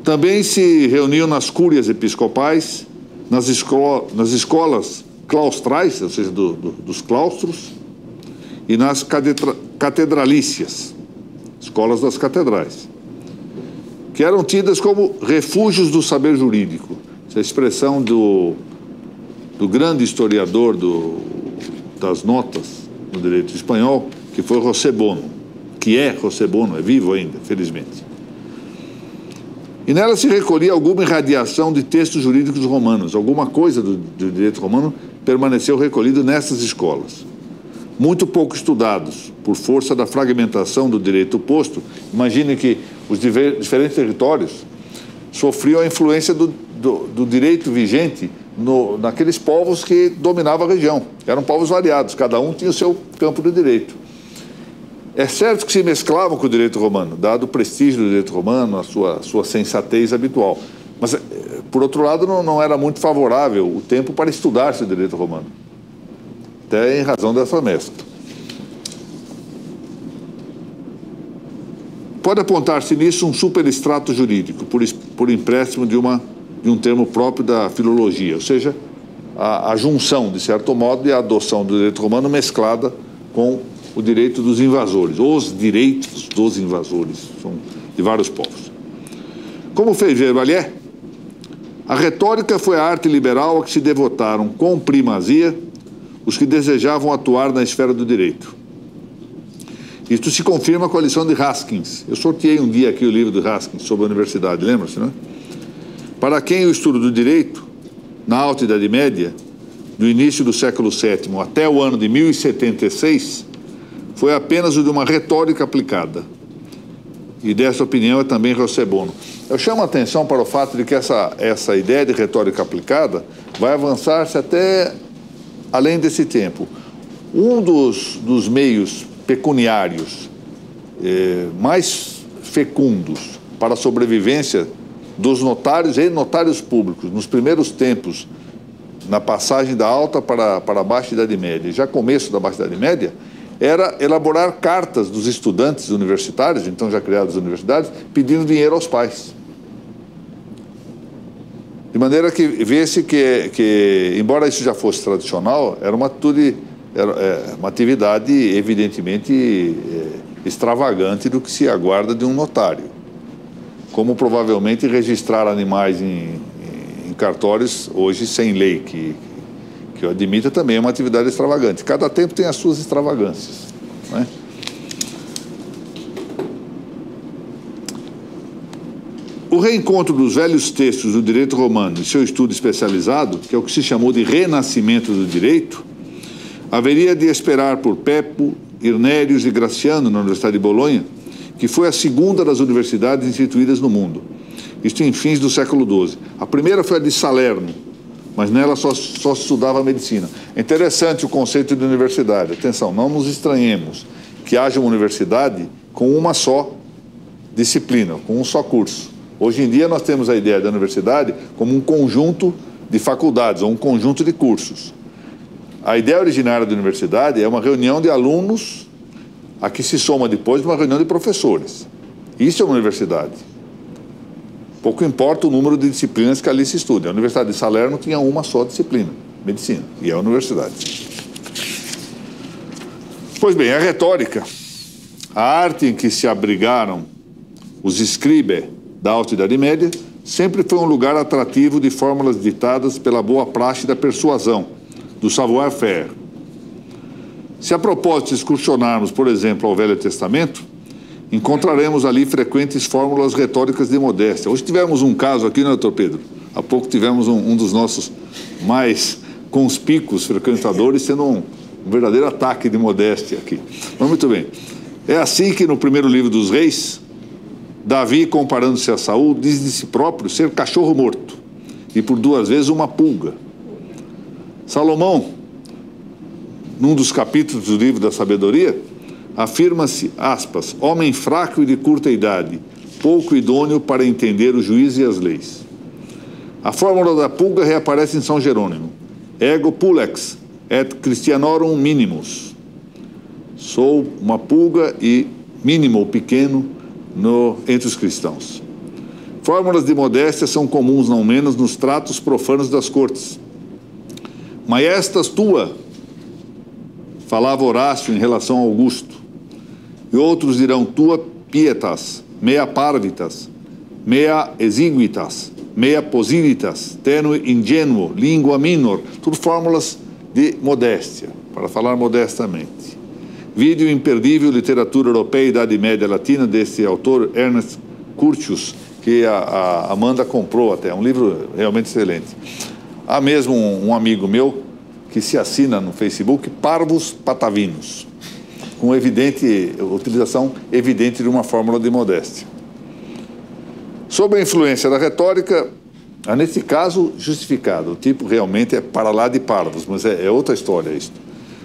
Também se reuniam nas cúrias episcopais, nas escolas claustrais, ou seja, dos claustros, e nas catedralícias, escolas das catedrais, que eram tidas como refúgios do saber jurídico. Essa é a expressão do grande historiador das notas no direito espanhol, que foi José Bono, que é José Bono, é vivo ainda, felizmente. E nela se recolhia alguma irradiação de textos jurídicos romanos. Alguma coisa do direito romano permaneceu recolhido nessas escolas. Muito pouco estudados, por força da fragmentação do direito posto. Imagine que os diferentes territórios sofriam a influência do direito vigente naqueles povos que dominavam a região. Eram povos variados, cada um tinha o seu campo de direito. É certo que se mesclavam com o direito romano, dado o prestígio do direito romano, a sua sensatez habitual. Mas, por outro lado, não era muito favorável o tempo para estudar-se o direito romano, até em razão dessa mescla. Pode apontar-se nisso um superextrato jurídico, por empréstimo de um termo próprio da filologia, ou seja, a junção, de certo modo, e a adoção do direito romano mesclada com o direito dos invasores. Os direitos dos invasores são de vários povos. Como fez Verbalhet, a retórica foi a arte liberal a que se devotaram com primazia os que desejavam atuar na esfera do direito. Isto se confirma com a lição de Haskins. Eu sorteei um dia aqui o livro de Haskins sobre a universidade, lembra-se, não é? Para quem o estudo do direito, na Alta Idade Média, do início do século VII até o ano de 1076, foi apenas o de uma retórica aplicada. E dessa opinião é também José Bono. Eu chamo a atenção para o fato de que essa ideia de retórica aplicada vai avançar-se até além desse tempo. Um dos meios pecuniários mais fecundos para a sobrevivência dos notários e notários públicos nos primeiros tempos, na passagem da Alta para a Baixa Idade Média, já começo da Baixa Idade Média, era elaborar cartas dos estudantes universitários, então já criadas universidades, pedindo dinheiro aos pais. De maneira que vê-se que, embora isso já fosse tradicional, era uma atitude, uma atividade evidentemente extravagante do que se aguarda de um notário. Como provavelmente registrar animais em cartórios, hoje sem lei, que eu admito, também é uma atividade extravagante. Cada tempo tem as suas extravagâncias, né? O reencontro dos velhos textos do direito romano e seu estudo especializado, que é o que se chamou de renascimento do direito, haveria de esperar por Peppo, Irnérios e Graciano, na Universidade de Bolonha, que foi a segunda das universidades instituídas no mundo, isto em fins do século XII. A primeira foi a de Salerno, mas nela só se estudava medicina. É interessante o conceito de universidade. Atenção, não nos estranhemos que haja uma universidade com uma só disciplina, com um só curso. Hoje em dia nós temos a ideia da universidade como um conjunto de faculdades, ou um conjunto de cursos. A ideia originária da universidade é uma reunião de alunos a que se soma depois uma reunião de professores. Isso é uma universidade. Pouco importa o número de disciplinas que ali se estuda. A Universidade de Salerno tinha uma só disciplina, medicina, e é a universidade. Pois bem, a retórica, a arte em que se abrigaram os scribe da Alta Idade Média, sempre foi um lugar atrativo de fórmulas ditadas pela boa praxe da persuasão, do savoir-faire. Se a propósito excursionarmos, por exemplo, ao Velho Testamento, encontraremos ali frequentes fórmulas retóricas de modéstia. Hoje tivemos um caso aqui, né, Dr. Pedro? Há pouco tivemos um dos nossos mais conspícuos frequentadores tendo um verdadeiro ataque de modéstia aqui. Mas muito bem. É assim que no primeiro livro dos Reis, Davi, comparando-se a Saul, diz de si próprio ser cachorro morto e por duas vezes uma pulga. Salomão, num dos capítulos do livro da Sabedoria, afirma-se, aspas, homem fraco e de curta idade, pouco idôneo para entender o juízo e as leis. A fórmula da pulga reaparece em São Jerônimo. Ego pulex et Christianorum minimus. Sou uma pulga e mínimo, pequeno, entre os cristãos. Fórmulas de modéstia são comuns, não menos, nos tratos profanos das cortes. Maiestas tua, falava Horácio em relação a Augusto, e outros dirão tua pietas, mea parvitas, mea exiguitas, mea posilitas, tenue ingenuo, lingua minor, tudo fórmulas de modéstia, para falar modestamente. Vídeo imperdível, literatura europeia e Idade Média Latina, desse autor Ernest Curtius, que a Amanda comprou até, um livro realmente excelente. Há mesmo um amigo meu que se assina no Facebook Parvos Patavinos, com utilização evidente de uma fórmula de modéstia. Sob a influência da retórica, nesse caso justificado, o tipo realmente é para lá de parvos, mas é outra história isso.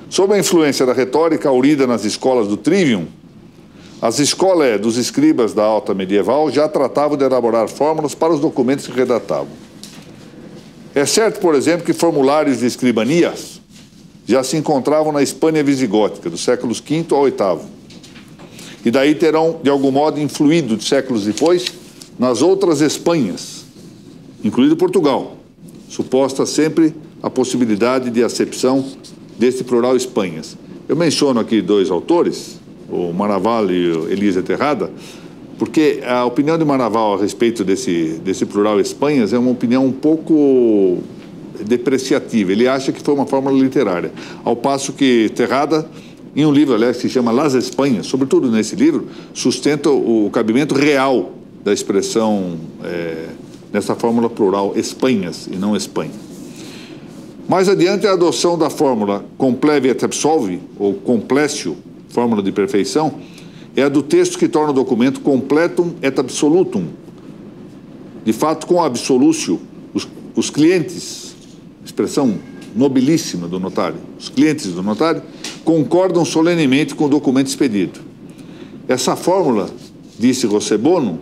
Sob a influência da retórica aurida nas escolas do Trivium, as escolas dos escribas da alta medieval já tratavam de elaborar fórmulas para os documentos que redatavam. É certo, por exemplo, que formulários de escribanias já se encontravam na Hispânia visigótica, dos séculos V ao VIII. E daí terão, de algum modo, influído, séculos depois, nas outras Espanhas, incluído Portugal, suposta sempre a possibilidade de acepção deste plural Espanhas. Eu menciono aqui dois autores, o Maraval e o Elisa Terrada, porque a opinião de Maraval a respeito desse plural Espanhas é uma opinião um pouco depreciativa. Ele acha que foi uma fórmula literária, ao passo que Terrada, em um livro, aliás, que se chama Las Espanhas, sobretudo nesse livro, sustenta o cabimento real da expressão nessa fórmula plural Espanhas e não Espanha. Mais adiante, a adoção da fórmula compleve et absolve, ou complécio, fórmula de perfeição, é a do texto que torna o documento completum et absolutum. De fato, com absolúcio, os clientes, expressão nobilíssima do notário, os clientes do notário, concordam solenemente com o documento expedido. Essa fórmula, disse Rossebono,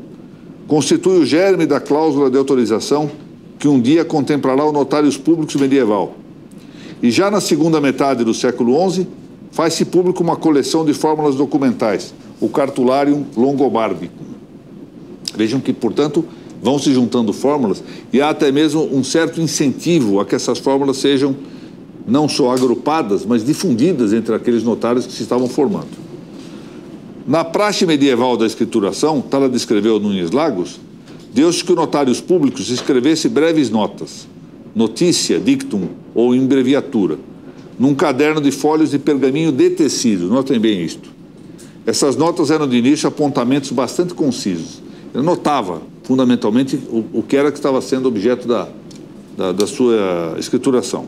constitui o germe da cláusula de autorização que um dia contemplará o notários públicos medieval. E já na segunda metade do século XI, faz-se público uma coleção de fórmulas documentais, o Cartularium Longobardicum. Vejam que, portanto, vão se juntando fórmulas e há até mesmo um certo incentivo a que essas fórmulas sejam não só agrupadas, mas difundidas entre aqueles notários que se estavam formando. Na praxe medieval da escrituração, Tala descreveu Nunes Lagos, deu-se que os notários públicos escrevessem breves notas, notícia, dictum ou imbreviatura, num caderno de folhas de pergaminho de tecido. Notem bem isto. Essas notas eram de início apontamentos bastante concisos. Ele notava, fundamentalmente, o que era que estava sendo objeto da sua escrituração.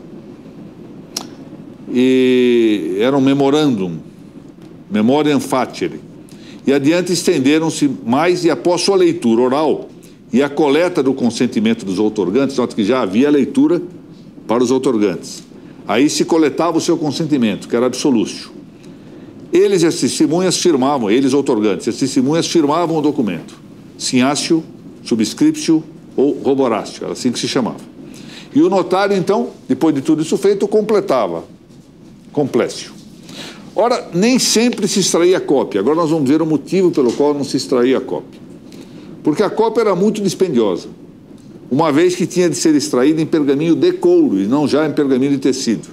E era um memorandum, memoriam facere. E adiante estenderam-se mais e após sua leitura oral e a coleta do consentimento dos outorgantes, note que já havia leitura para os outorgantes. Aí se coletava o seu consentimento, que era absolúcio. Eles e as testemunhas firmavam, eles outorgantes, as testemunhas firmavam o documento. Signácio, subscriptio ou roboratio, era assim que se chamava. E o notário, então, depois de tudo isso feito, completava. Complécio. Ora, nem sempre se extraía cópia. Agora nós vamos ver o motivo pelo qual não se extraía a cópia. Porque a cópia era muito dispendiosa, uma vez que tinha de ser extraída em pergaminho de couro e não já em pergaminho de tecido.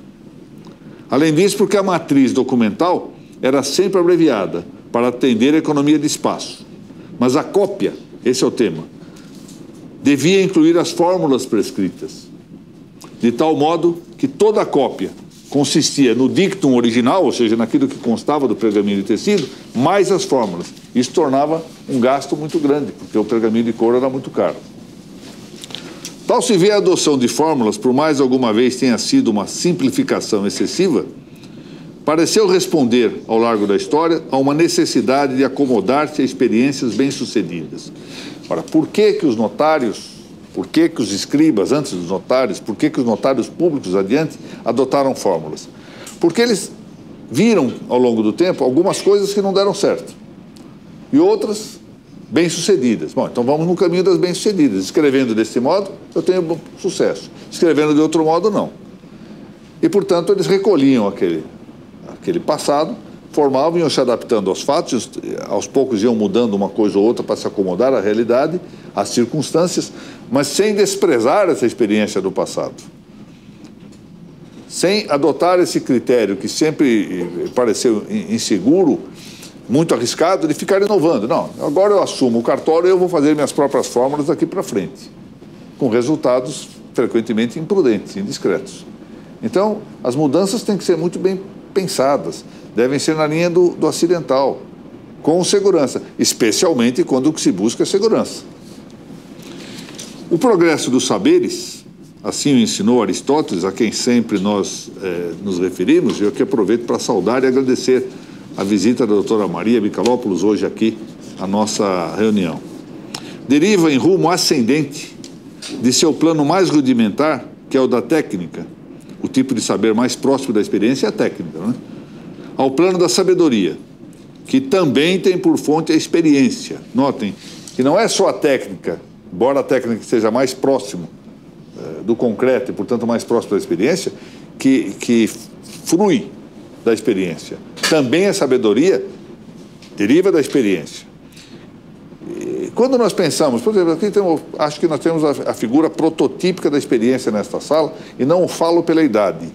Além disso, porque a matriz documental era sempre abreviada para atender a economia de espaço. Mas a cópia, esse é o tema, devia incluir as fórmulas prescritas, de tal modo que toda a cópia consistia no dictum original, ou seja, naquilo que constava do pergaminho de tecido, mais as fórmulas. Isso tornava um gasto muito grande, porque o pergaminho de couro era muito caro. Tal se vê a adoção de fórmulas, por mais alguma vez tenha sido uma simplificação excessiva, pareceu responder, ao largo da história, a uma necessidade de acomodar-se a experiências bem-sucedidas. Ora, por que os notários, por que os escribas, antes dos notários, por que os notários públicos adiante adotaram fórmulas? Porque eles viram, ao longo do tempo, algumas coisas que não deram certo e outras bem-sucedidas. Bom, então vamos no caminho das bem-sucedidas. Escrevendo desse modo, eu tenho sucesso. Escrevendo de outro modo, não. E, portanto, eles recolhiam aquele passado, formavam e iam se adaptando aos fatos, aos poucos iam mudando uma coisa ou outra para se acomodar à realidade, às circunstâncias, mas sem desprezar essa experiência do passado. Sem adotar esse critério que sempre pareceu inseguro, muito arriscado, de ficar inovando. Não, agora eu assumo o cartório e eu vou fazer minhas próprias fórmulas daqui para frente, com resultados frequentemente imprudentes, indiscretos. Então, as mudanças têm que ser muito bem pensadas, devem ser na linha do acidental, com segurança, especialmente quando o que se busca é segurança. O progresso dos saberes, assim o ensinou Aristóteles, a quem sempre nós nos referimos, e eu aqui aproveito para saudar e agradecer a visita da doutora Maria Michalopoulos hoje aqui à nossa reunião. Deriva em rumo ascendente de seu plano mais rudimentar, que é o da técnica, o tipo de saber mais próximo da experiência é a técnica, né? Ao plano da sabedoria, que também tem por fonte a experiência. Notem que não é só a técnica, embora a técnica seja mais próximo do concreto e, portanto, mais próximo da experiência, que frui da experiência. Também a sabedoria deriva da experiência. E quando nós pensamos, por exemplo, aqui acho que nós temos a figura prototípica da experiência nesta sala, e não falo pela idade.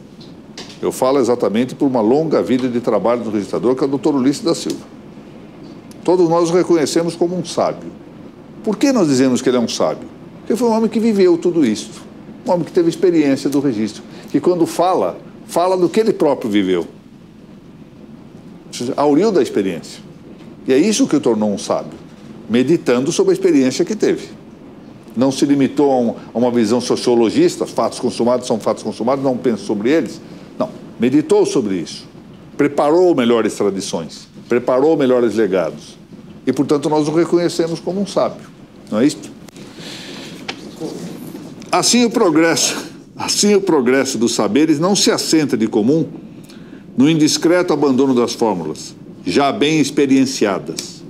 Eu falo exatamente por uma longa vida de trabalho do registrador, que é o Dr. Ulisses da Silva. Todos nós o reconhecemos como um sábio. Por que nós dizemos que ele é um sábio? Porque foi um homem que viveu tudo isso. Um homem que teve experiência do registro. Que quando fala do que ele próprio viveu. Ou seja, auriu da experiência. E é isso que o tornou um sábio. Meditando sobre a experiência que teve. Não se limitou a uma visão sociologista, fatos consumados são fatos consumados, não penso sobre eles. Não, meditou sobre isso. Preparou melhores tradições, preparou melhores legados. E, portanto, nós o reconhecemos como um sábio. Não é isto? Assim o progresso dos saberes não se assenta de comum no indiscreto abandono das fórmulas, já bem experienciadas.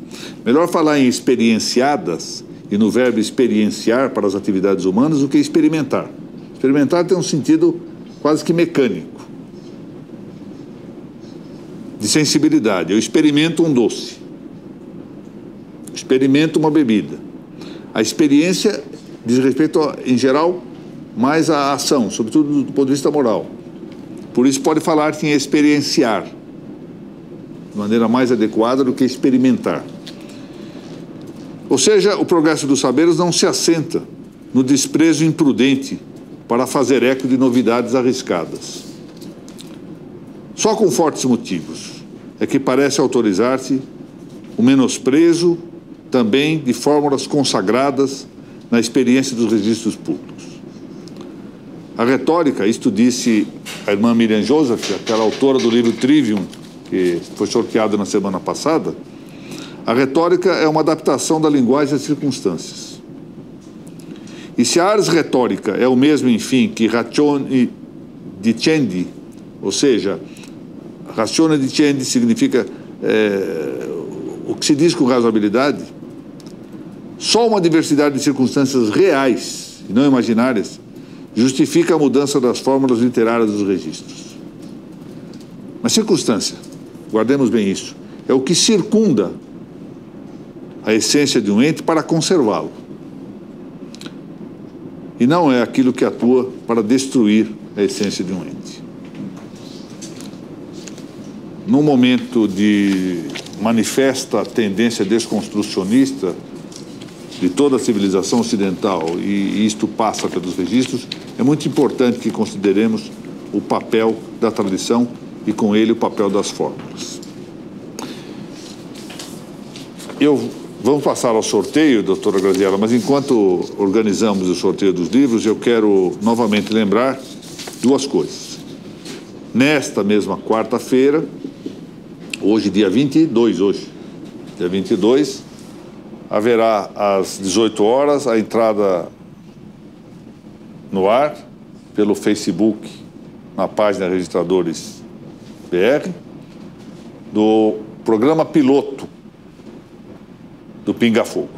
Melhor falar em experienciadas e no verbo experienciar para as atividades humanas do que experimentar. Experimentar tem um sentido quase que mecânico, de sensibilidade. Eu experimento um doce, experimento uma bebida. A experiência diz respeito, em geral, mais à ação, sobretudo do ponto de vista moral. Por isso pode falar em experienciar, de maneira mais adequada do que experimentar. Ou seja, o progresso dos saberes não se assenta no desprezo imprudente para fazer eco de novidades arriscadas. Só com fortes motivos é que parece autorizar-se o menosprezo também de fórmulas consagradas na experiência dos registros públicos. A retórica, isto disse a irmã Miriam Joseph, aquela autora do livro Trivium, que foi sorteado na semana passada, a retórica é uma adaptação da linguagem às circunstâncias. E se a ars retórica é o mesmo, enfim, que ratione dicendi, ou seja, ratione dicendi significa o que se diz com razoabilidade, só uma diversidade de circunstâncias reais e não imaginárias justifica a mudança das fórmulas literárias dos registros. Mas circunstância, guardemos bem isso, é o que circunda a essência de um ente para conservá-lo. E não é aquilo que atua para destruir a essência de um ente. Num momento de manifesta tendência desconstrucionista de toda a civilização ocidental, e isto passa pelos registros, é muito importante que consideremos o papel da tradição e, com ele, o papel das fórmulas. Vamos passar ao sorteio, doutora Graziela, mas enquanto organizamos o sorteio dos livros, eu quero novamente lembrar duas coisas. Nesta mesma quarta-feira, hoje, dia 22, dia 22, haverá às 18 horas a entrada no ar pelo Facebook, na página Registradores BR, do programa piloto do Pinga Fogo,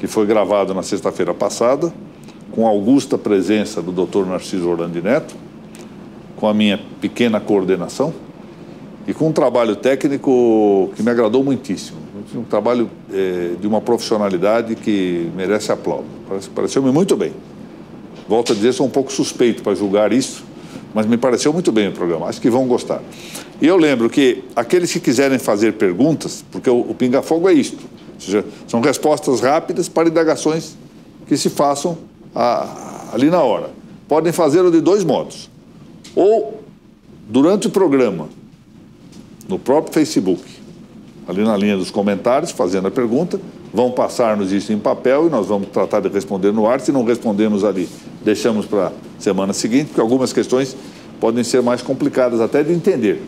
que foi gravado na sexta-feira passada, com a augusta presença do Dr. Narciso Orlando Neto, com a minha pequena coordenação e com um trabalho técnico que me agradou muitíssimo. Um trabalho de uma profissionalidade que merece aplauso. Pareceu-me muito bem. Volto a dizer, sou um pouco suspeito para julgar isso, mas me pareceu muito bem o programa. Acho que vão gostar. E eu lembro que aqueles que quiserem fazer perguntas, porque o Pinga Fogo é isto, ou seja, são respostas rápidas para indagações que se façam ali na hora. Podem fazê-lo de dois modos. Ou durante o programa, no próprio Facebook, ali na linha dos comentários, fazendo a pergunta, vão passar-nos isso em papel e nós vamos tratar de responder no ar. Se não respondemos ali, deixamos para a semana seguinte, porque algumas questões podem ser mais complicadas até de entender.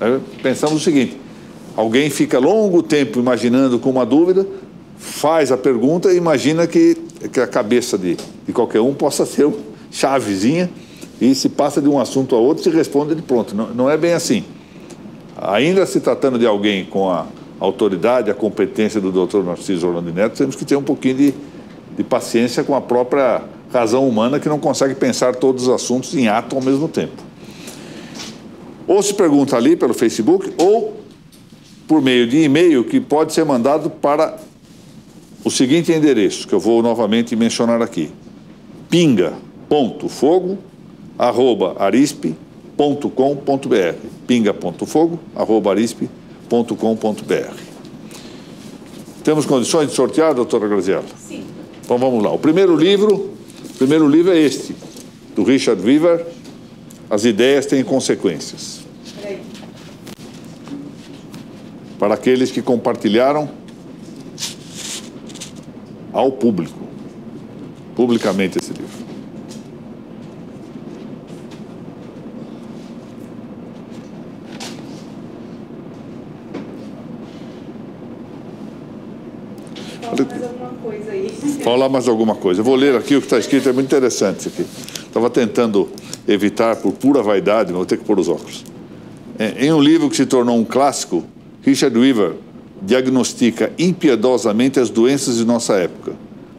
Aí pensamos o seguinte: alguém fica longo tempo imaginando com uma dúvida, faz a pergunta e imagina que a cabeça de qualquer um possa ser uma chavezinha e se passa de um assunto a outro, se responde de pronto. Não é bem assim. Ainda se tratando de alguém com a autoridade, a competência do Dr. Narciso Orlando Neto, temos que ter um pouquinho de paciência com a própria razão humana, que não consegue pensar todos os assuntos em ato ao mesmo tempo. Ou se pergunta ali pelo Facebook, ou por meio de e-mail, que pode ser mandado para o seguinte endereço, que eu vou novamente mencionar aqui: pinga.fogo@arispe.com.br, pinga.fogo@arispe.com.br. Temos condições de sortear, doutora Graziella? Sim. Então vamos lá. O primeiro livro é este, do Richard Weaver, As Ideias Têm Consequências. Peraí. Para aqueles que compartilharam ao público, publicamente, esse livro. Fala mais alguma coisa aí. Falar mais alguma coisa. Eu vou ler aqui o que está escrito, é muito interessante isso aqui. Estava tentando evitar por pura vaidade, mas vou ter que pôr os óculos. Em um livro que se tornou um clássico, Richard Weaver diagnostica impiedosamente as doenças de nossa época,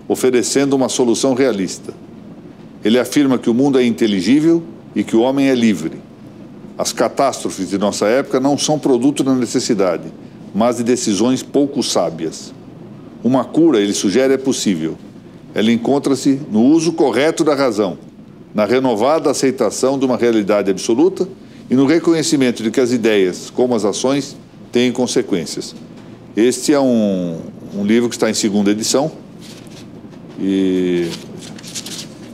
oferecendo uma solução realista. Ele afirma que o mundo é inteligível e que o homem é livre. As catástrofes de nossa época não são produto da necessidade, mas de decisões pouco sábias. Uma cura, ele sugere, é possível. Ela encontra-se no uso correto da razão, na renovada aceitação de uma realidade absoluta e no reconhecimento de que as ideias, como as ações, têm consequências. Este é um livro que está em segunda edição e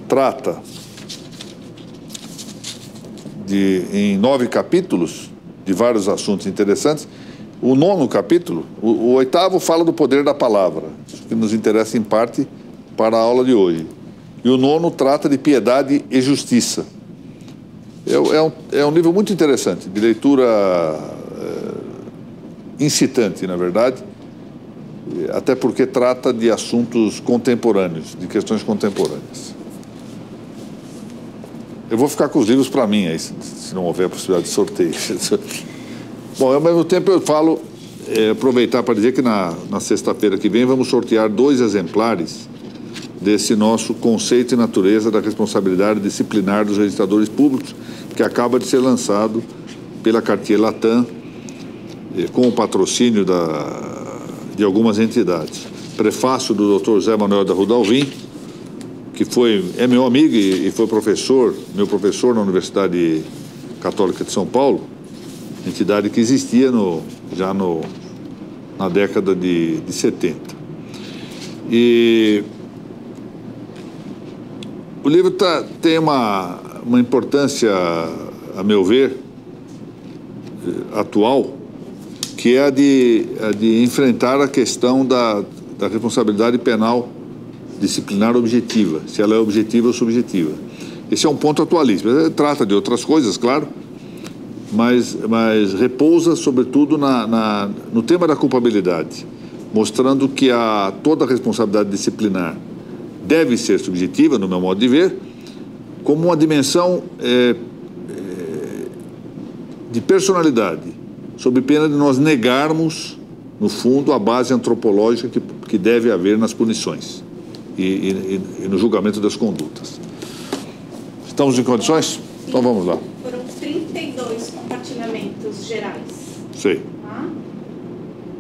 trata em 9 capítulos de vários assuntos interessantes. O 9º capítulo, o 8º, fala do poder da palavra, que nos interessa em parte para a aula de hoje. E o 9º trata de piedade e justiça. É um livro muito interessante, de leitura incitante, na verdade, até porque trata de assuntos contemporâneos, de questões contemporâneas. Eu vou ficar com os livros para mim, aí, se não houver possibilidade de sorteio. Bom, ao mesmo tempo eu falo, aproveitar para dizer que na sexta-feira que vem vamos sortear 2 exemplares desse nosso Conceito e Natureza da Responsabilidade Disciplinar dos Registradores Públicos, que acaba de ser lançado pela Cartier Latam, com o patrocínio de algumas entidades. Prefácio do Dr. Zé Manuel da Rudalvim, que é meu amigo e foi meu professor na Universidade Católica de São Paulo, entidade que existia já na década de 70. E o livro tem uma importância, a meu ver, atual, que é a de enfrentar a questão da responsabilidade penal disciplinar objetiva, se ela é objetiva ou subjetiva. Esse é um ponto atualíssimo. Ele trata de outras coisas, claro, mas repousa, sobretudo, no tema da culpabilidade, mostrando que toda a responsabilidade disciplinar deve ser subjetiva, no meu modo de ver, como uma dimensão de personalidade, sob pena de nós negarmos, no fundo, a base antropológica que deve haver nas punições e no julgamento das condutas. Estamos em condições? Sim. Então vamos lá. Foram 32 compartilhamentos gerais. Sei. Tá?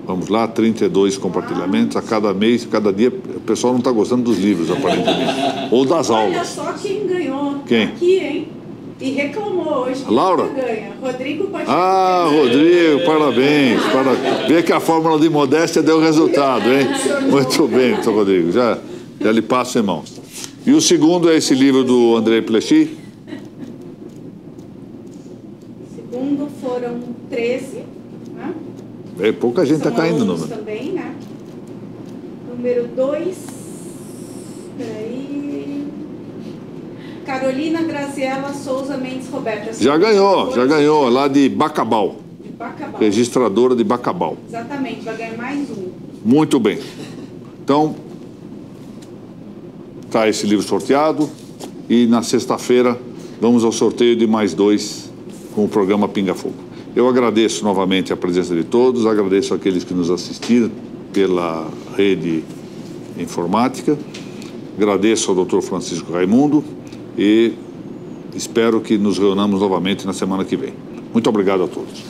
Vamos lá, 32 compartilhamentos a cada mês, cada dia. O pessoal não está gostando dos livros, aparentemente. Ou das aulas. Olha só quem ganhou. Quem? Aqui, hein? E reclamou hoje. A Laura? Ganha. Rodrigo Pacheco. Rodrigo, parabéns. Vê que a fórmula de modéstia deu resultado, hein? Muito bem, doutor Rodrigo. Já lhe passo em mãos. E o segundo é esse livro do André Plechy. Segundo foram 13. Né? Pouca gente está caindo no número. Também, né? Número 2. Peraí. Carolina Graziela Souza Mendes Roberto. Já ganhou, lá de Bacabal. De Bacabal. Registradora de Bacabal. Exatamente, vai ganhar mais um. Muito bem. Então, está esse livro sorteado e na sexta-feira vamos ao sorteio de mais 2 com o programa Pinga Fogo. Eu agradeço novamente a presença de todos, agradeço àqueles que nos assistiram pela rede informática, agradeço ao Dr. Francisco Raimundo e espero que nos reunamos novamente na semana que vem. Muito obrigado a todos.